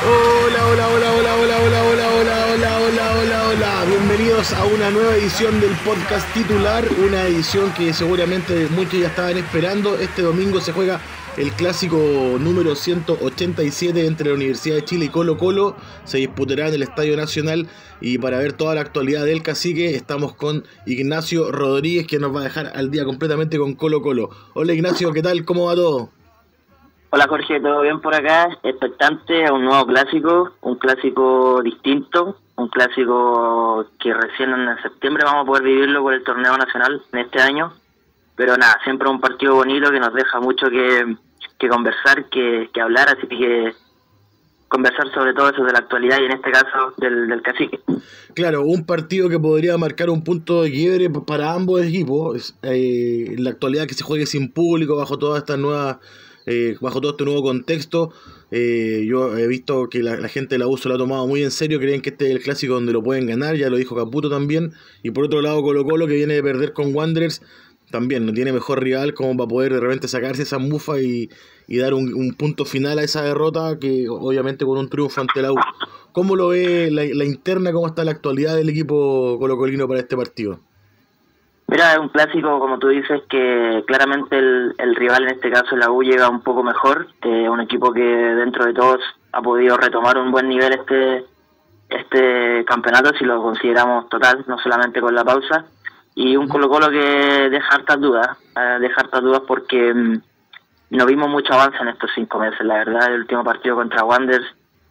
Hola, hola, hola, hola, hola, hola, hola, hola, hola, hola, hola, hola. Bienvenidos a una nueva edición del podcast titular, una edición que seguramente muchos ya estaban esperando. Este domingo se juega el clásico número 187 entre la Universidad de Chile y Colo Colo. Se disputará en el Estadio Nacional y para ver toda la actualidad del cacique estamos con Ignacio Rodríguez, que nos va a dejar al día completamente con Colo Colo. Hola Ignacio, ¿qué tal? ¿Cómo va todo? Hola Jorge, ¿todo bien por acá? Expectante a un nuevo clásico, un clásico distinto, un clásico que recién en septiembre vamos a poder vivirlo por el torneo nacional en este año, pero nada, siempre un partido bonito que nos deja mucho que conversar, que hablar, así que conversar sobre todo eso de la actualidad y en este caso del cacique. Claro, un partido que podría marcar un punto de quiebre para ambos equipos. En la actualidad que se juegue sin público, bajo todo este nuevo contexto. Yo he visto que la gente de la U se lo ha tomado muy en serio, creen que este es el clásico donde lo pueden ganar, ya lo dijo Caputo también. Y por otro lado Colo Colo, que viene de perder con Wanderers, también no tiene mejor rival como para poder de repente sacarse esa mufa y dar un punto final a esa derrota, que obviamente con un triunfo ante la U. ¿Cómo lo ve la interna, cómo está la actualidad del equipo colocolino para este partido? Mira, es un clásico, como tú dices, que claramente el rival, en este caso la U, llega un poco mejor, un equipo que dentro de todos ha podido retomar un buen nivel este campeonato, si lo consideramos total, no solamente con la pausa, y un Colo-Colo que deja hartas dudas porque no vimos mucho avance en estos 5 meses, la verdad. El último partido contra Wanderers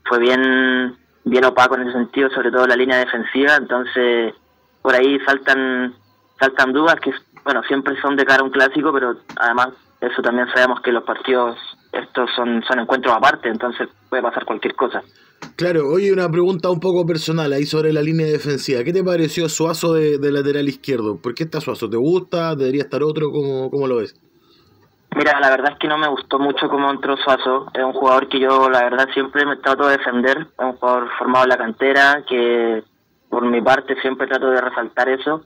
fue bien opaco en ese sentido, sobre todo la línea defensiva, entonces por ahí saltan dudas que, bueno, siempre son de cara a un clásico, pero además eso también sabemos que los partidos estos son encuentros aparte, entonces puede pasar cualquier cosa. Claro, oye, una pregunta un poco personal ahí sobre la línea defensiva. ¿Qué te pareció Suazo de lateral izquierdo? ¿Por qué está Suazo? ¿Te gusta? ¿Debería estar otro? ¿Cómo lo ves? Mira, la verdad es que no me gustó mucho cómo entró Suazo. Es un jugador que yo, la verdad, siempre me trato de defender. Es un jugador formado en la cantera, que por mi parte siempre trato de resaltar eso.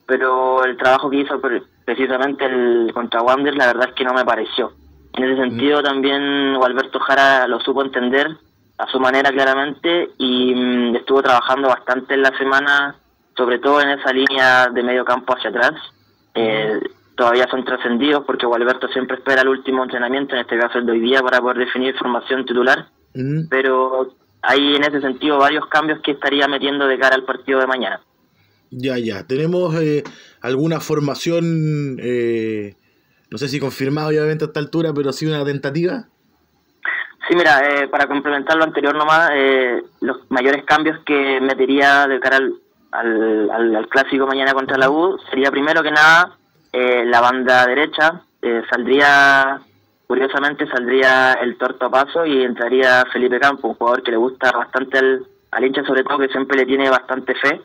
Pero el trabajo que hizo precisamente el contra Wander, la verdad es que no me pareció. En ese sentido también Gualberto Jara lo supo entender a su manera claramente y estuvo trabajando bastante en la semana, sobre todo en esa línea de medio campo hacia atrás. Todavía son trascendidos porque Gualberto siempre espera el último entrenamiento, en este caso el de hoy día, para poder definir formación titular, pero hay en ese sentido varios cambios que estaría metiendo de cara al partido de mañana. Ya. Tenemos alguna formación, no sé si confirmada obviamente a esta altura, pero sí una tentativa. Sí, mira, para complementar lo anterior nomás, los mayores cambios que metería de cara al clásico mañana contra la U sería primero que nada la banda derecha, curiosamente saldría el Torto Paso y entraría Felipe Campo, un jugador que le gusta bastante al hincha, sobre todo que siempre le tiene bastante fe.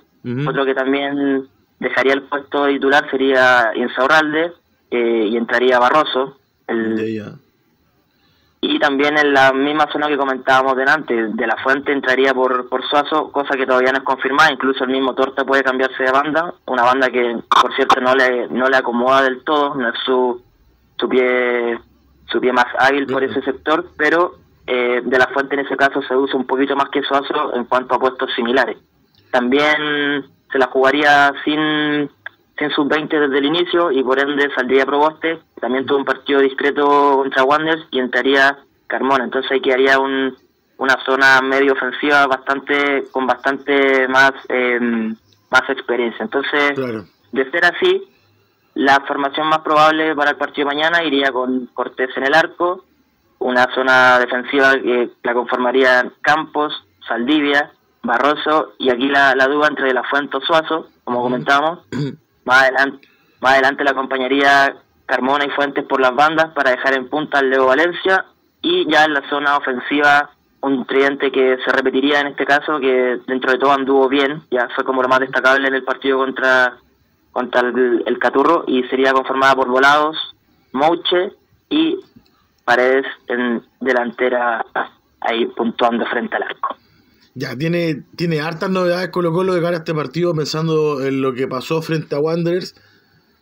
Otro que también dejaría el puesto titular sería Insaurralde y entraría Barroso. Y también en la misma zona que comentábamos delante, De La Fuente entraría por Suazo, cosa que todavía no es confirmada. Incluso el mismo Torta puede cambiarse de banda, una banda que por cierto no le acomoda del todo, no es su pie más hábil por ese sector, pero De La Fuente en ese caso se usa un poquito más que Suazo en cuanto a puestos similares. También se la jugaría sin sub-20 desde el inicio y por ende saldría Proboste. También tuvo un partido discreto contra Wanderers y entraría Carmona. Entonces ahí quedaría una zona medio ofensiva con bastante más experiencia. Entonces, claro, de ser así, la formación más probable para el partido de mañana iría con Cortés en el arco, una zona defensiva que la conformarían Campos, Saldivia, Barroso y aquí la duda entre De La Fuente o Suazo, como comentábamos. Más adelante la acompañaría Carmona y Fuentes por las bandas para dejar en punta al Leo Valencia y ya en la zona ofensiva un tridente que se repetiría en este caso, que dentro de todo anduvo bien, ya fue como lo más destacable en el partido contra el Caturro, y sería conformada por Volados, Mouche y Paredes en delantera ahí puntuando frente al arco. Ya, tiene hartas novedades Colo Colo de cara a este partido, pensando en lo que pasó frente a Wanderers.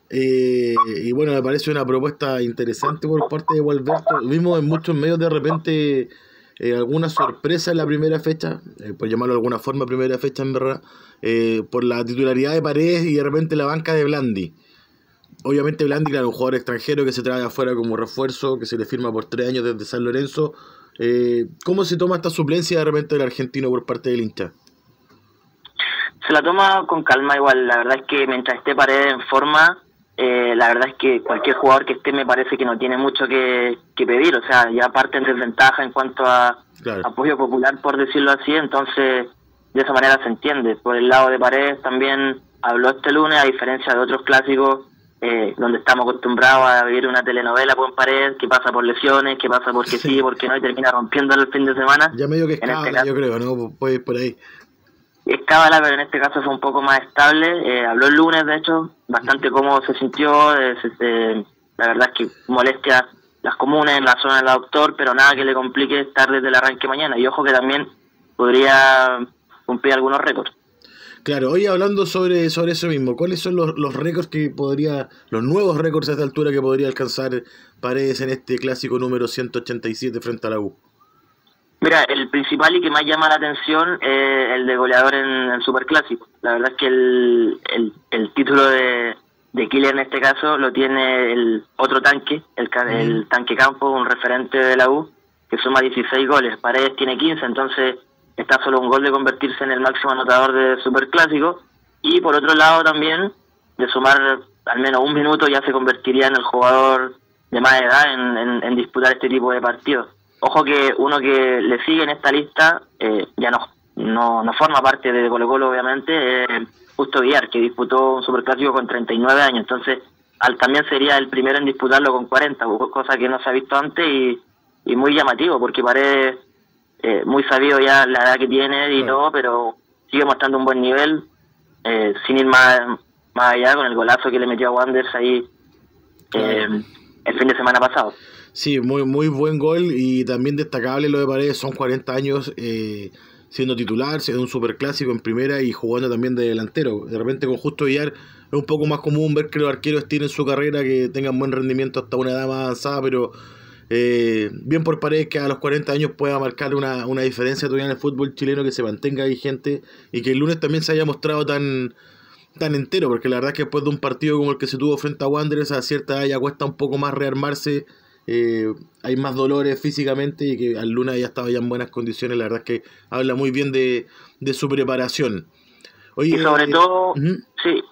Y bueno, me parece una propuesta interesante por parte de Gualberto. Vimos en muchos medios de repente alguna sorpresa en la primera fecha, por llamarlo de alguna forma, primera fecha en verdad, por la titularidad de Paredes y de repente la banca de Blandi. Obviamente Blandi, claro, un jugador extranjero que se trae afuera como refuerzo, que se le firma por 3 años desde San Lorenzo. ¿Cómo se toma esta suplencia de repente del argentino por parte del hincha? Se la toma con calma igual, la verdad es que mientras esté Paredes en forma, la verdad es que cualquier jugador que esté me parece que no tiene mucho que pedir, o sea, ya parte en desventaja en cuanto a apoyo popular, por decirlo así, entonces de esa manera se entiende. Por el lado de Paredes también habló este lunes, a diferencia de otros clásicos, donde estamos acostumbrados a vivir una telenovela con Paredes, que pasa por lesiones, que pasa porque sí, porque no, y termina rompiendo el fin de semana. Ya medio que escala, yo creo, ¿no? Puede ir por ahí. Es cábala, pero en este caso fue un poco más estable. Habló el lunes, de hecho, bastante cómodo se sintió. La verdad es que molestias las comunes en la zona del aductor, pero nada que le complique estar desde el arranque mañana. Y ojo que también podría cumplir algunos récords. Claro, hoy hablando sobre eso mismo, ¿cuáles son los récords los nuevos récords a esta altura que podría alcanzar Paredes en este clásico número 187 frente a la U? Mira, el principal y que más llama la atención es el de goleador en el Superclásico. La verdad es que el título de Killer en este caso lo tiene el otro tanque, el tanque Campo, un referente de la U, que suma 16 goles. Paredes tiene 15, entonces está solo un gol de convertirse en el máximo anotador de Superclásico. Y por otro lado también, de sumar al menos un minuto, ya se convertiría en el jugador de más edad en disputar este tipo de partidos. Ojo que uno que le sigue en esta lista, ya no forma parte de Colo-Colo obviamente, Justo Villar, que disputó un Superclásico con 39 años, entonces también sería el primero en disputarlo con 40, cosa que no se ha visto antes y muy llamativo, porque Paredes muy sabido ya la edad que tiene y todo, pero sigue mostrando un buen nivel, sin ir más allá con el golazo que le metió a Wanderers ahí el fin de semana pasado. Sí, muy buen gol y también destacable lo de Paredes, son 40 años siendo titular, siendo un superclásico en primera y jugando también de delantero. De repente con Justo Villar es un poco más común ver que los arqueros tienen su carrera, que tengan buen rendimiento hasta una edad más avanzada, pero bien por Paredes que a los 40 años pueda marcar una diferencia todavía en el fútbol chileno, que se mantenga vigente y que el lunes también se haya mostrado tan entero, porque la verdad es que después de un partido como el que se tuvo frente a Wanderers, a cierta edad ya cuesta un poco más rearmarse. Hay más dolores físicamente y que al Luna ya estaba ya en buenas condiciones. La verdad es que habla muy bien de su preparación. Oye, y sobre todo, sí,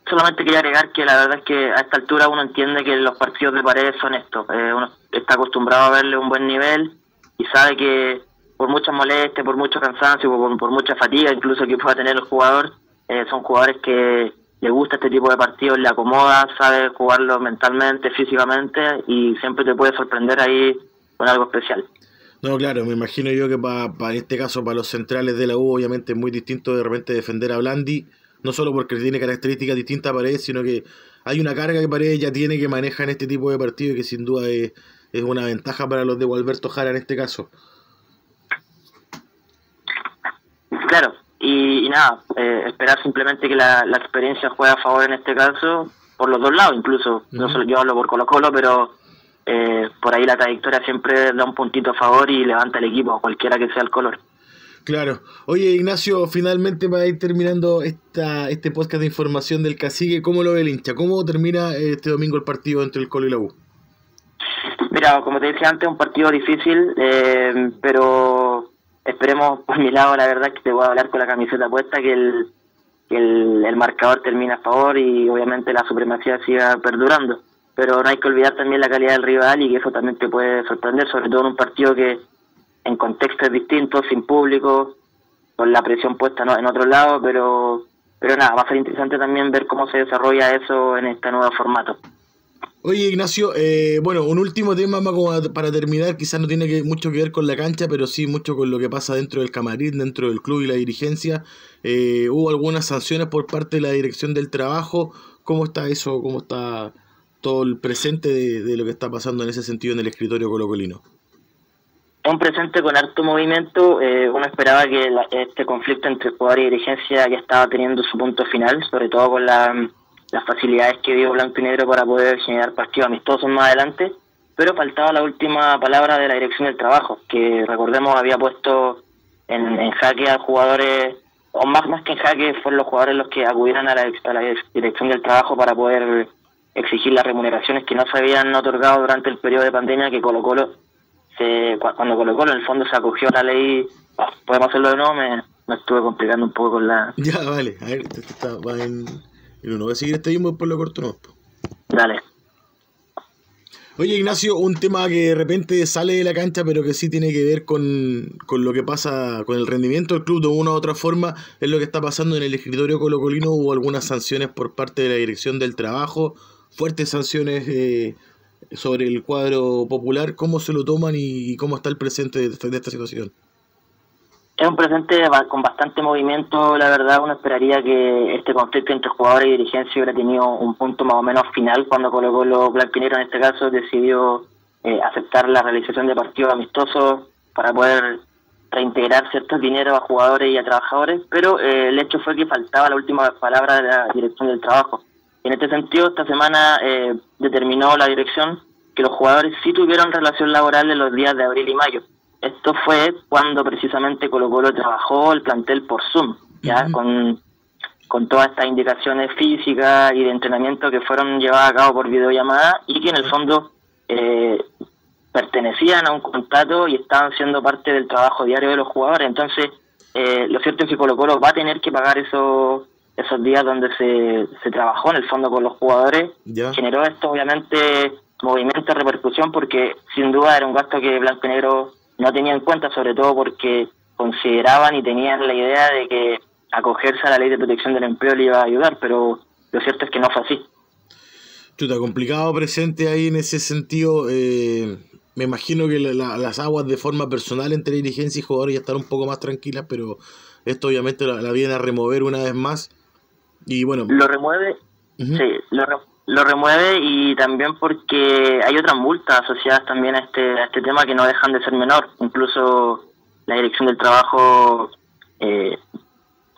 solamente quería agregar que la verdad es que a esta altura uno entiende que los partidos de Paredes son estos. Uno está acostumbrado a verle un buen nivel y sabe que por muchas molestias, por mucho cansancio, por mucha fatiga incluso que pueda tener el jugador, son jugadores que le gusta este tipo de partidos, le acomoda, sabe jugarlo mentalmente, físicamente y siempre te puede sorprender ahí con algo especial. No, claro, me imagino yo que en este caso para los centrales de la U obviamente es muy distinto de repente defender a Blandi, no solo porque tiene características distintas a Paredes, sino que hay una carga que Paredes ya tiene, que maneja en este tipo de partidos y que sin duda es una ventaja para los de Gualberto Jara en este caso. Claro. Y nada, esperar simplemente que la experiencia juegue a favor en este caso, por los dos lados incluso. No solo yo hablo por Colo-Colo, pero por ahí la trayectoria siempre da un puntito a favor y levanta el equipo, cualquiera que sea el color. Claro. Oye, Ignacio, finalmente para ir terminando este podcast de información del Cacique, ¿cómo lo ve el hincha? ¿Cómo termina este domingo el partido entre el Colo y la U? Mira, como te decía antes, un partido difícil, pero esperemos, por mi lado, la verdad es que te voy a hablar con la camiseta puesta, que el marcador termine a favor y obviamente la supremacía siga perdurando. Pero no hay que olvidar también la calidad del rival y que eso también te puede sorprender, sobre todo en un partido que en contextos distintos, sin público, con la presión puesta en otro lado, pero nada, va a ser interesante también ver cómo se desarrolla eso en este nuevo formato. Oye, Ignacio, bueno, un último tema para terminar, quizás no tiene mucho que ver con la cancha, pero sí mucho con lo que pasa dentro del camarín, dentro del club y la dirigencia. Hubo algunas sanciones por parte de la dirección del trabajo. ¿Cómo está eso? ¿Cómo está todo el presente de lo que está pasando en ese sentido en el escritorio colocolino? Es un presente con harto movimiento. Uno esperaba que este conflicto entre jugador y dirigencia ya estaba teniendo su punto final, sobre todo con las facilidades que dio Blanco y Negro para poder generar partidos amistosos más adelante, pero faltaba la última palabra de la dirección del trabajo, que recordemos había puesto en jaque a jugadores, o más que en jaque, fueron los jugadores los que acudieran a la dirección del trabajo para poder exigir las remuneraciones que no se habían otorgado durante el periodo de pandemia, que Colo-Colo, cuando Colo-Colo en el fondo se acogió a la ley. ¿Podemos hacerlo de nuevo? Me estuve complicando un poco con la... Ya, vale, a ver, va en uno. Voy a seguir este mismo, después lo corto, ¿no? Dale. Oye, Ignacio, un tema que de repente sale de la cancha, pero que sí tiene que ver con lo que pasa con el rendimiento del club de una u otra forma, es lo que está pasando en el escritorio colocolino. Hubo algunas sanciones por parte de la dirección del trabajo, fuertes sanciones sobre el cuadro popular. ¿Cómo se lo toman y cómo está el presente de esta situación? Es un presente con bastante movimiento, la verdad. Uno esperaría que este conflicto entre jugadores y dirigencia hubiera tenido un punto más o menos final cuando Colo-Colo Blanquinero, en este caso, decidió aceptar la realización de partidos amistosos para poder reintegrar ciertos dineros a jugadores y a trabajadores, pero el hecho fue que faltaba la última palabra de la dirección del trabajo. En este sentido, esta semana determinó la dirección que los jugadores sí tuvieron relación laboral en los días de abril y mayo. Esto fue cuando precisamente Colo-Colo trabajó el plantel por Zoom, ya con todas estas indicaciones físicas y de entrenamiento que fueron llevadas a cabo por videollamada y que en el fondo pertenecían a un contrato y estaban siendo parte del trabajo diario de los jugadores. Entonces, lo cierto es que Colo-Colo va a tener que pagar esos días donde se trabajó en el fondo con los jugadores. ¿Ya? Generó esto obviamente movimiento, repercusión, porque sin duda era un gasto que Blanco y Negro no tenía en cuenta, sobre todo porque consideraban y tenían la idea de que acogerse a la ley de protección del empleo le iba a ayudar, pero lo cierto es que no fue así. Chuta, complicado presente ahí en ese sentido. Me imagino que las aguas de forma personal entre dirigencia y jugadores ya están un poco más tranquilas, pero esto obviamente la viene a remover una vez más. Y bueno, lo remueve, sí, lo remueve, y también porque hay otras multas asociadas también a este tema que no dejan de ser menor. Incluso la dirección del trabajo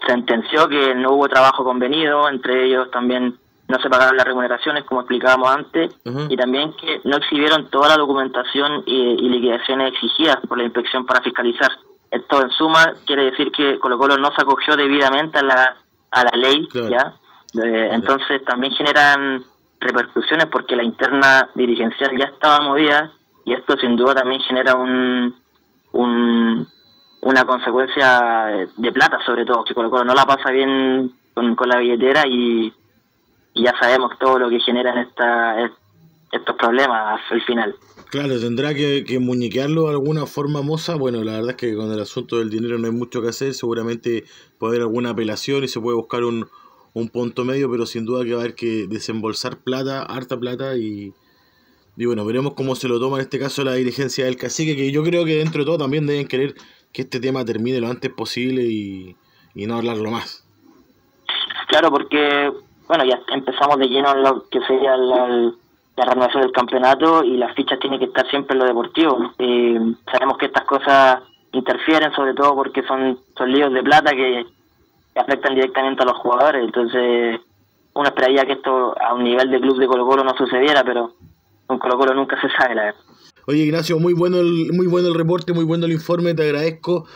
sentenció que no hubo trabajo convenido, entre ellos también no se pagaron las remuneraciones, como explicábamos antes, y también que no exhibieron toda la documentación y liquidaciones exigidas por la inspección para fiscalizar. Esto en suma quiere decir que Colo-Colo no se acogió debidamente a la ley, claro. ¿Ya? Entonces también generan repercusiones porque la interna dirigencial ya estaba movida, y esto sin duda también genera una consecuencia de plata, sobre todo, que Colo-Colo no la pasa bien con la billetera, y ya sabemos todo lo que generan estos problemas al final. Claro, tendrá que muñequearlo de alguna forma, Moza. Bueno, la verdad es que con el asunto del dinero no hay mucho que hacer. Seguramente puede haber alguna apelación y se puede buscar un punto medio, pero sin duda que va a haber que desembolsar plata, harta plata, y bueno, veremos cómo se lo toma en este caso la dirigencia del Cacique, que yo creo que dentro de todo también deben querer que este tema termine lo antes posible y no hablarlo más. Claro, porque bueno, ya empezamos de lleno en lo que sería la renovación del campeonato, y las fichas tienen que estar siempre en lo deportivo. Sabemos que estas cosas interfieren, sobre todo porque son líos de plata que afectan directamente a los jugadores. Entonces uno esperaría que esto a un nivel de club de Colo-Colo no sucediera, pero con Colo-Colo nunca se sabe, la verdad. Oye, Ignacio, muy bueno el reporte, muy bueno el informe, te agradezco.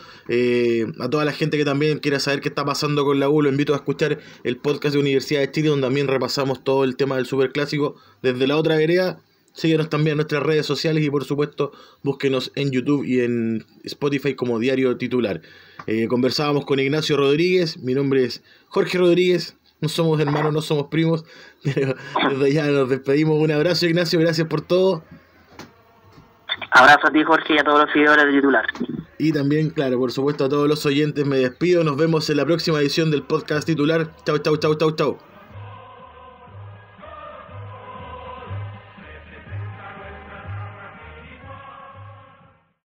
A toda la gente que también quiera saber qué está pasando con la U, lo invito a escuchar el podcast de Universidad de Chile, donde también repasamos todo el tema del Superclásico desde la otra vereda. Síguenos también en nuestras redes sociales y por supuesto búsquenos en YouTube y en Spotify como Diario Titular. Conversábamos con Ignacio Rodríguez, mi nombre es Jorge Rodríguez, no somos hermanos, no somos primos, pero desde ya nos despedimos. Un abrazo, Ignacio, gracias por todo. Abrazo a ti, Jorge, y a todos los seguidores de Titular. Y también, claro, por supuesto a todos los oyentes, me despido. Nos vemos en la próxima edición del podcast Titular. Chau, chau, chau, chau, chau.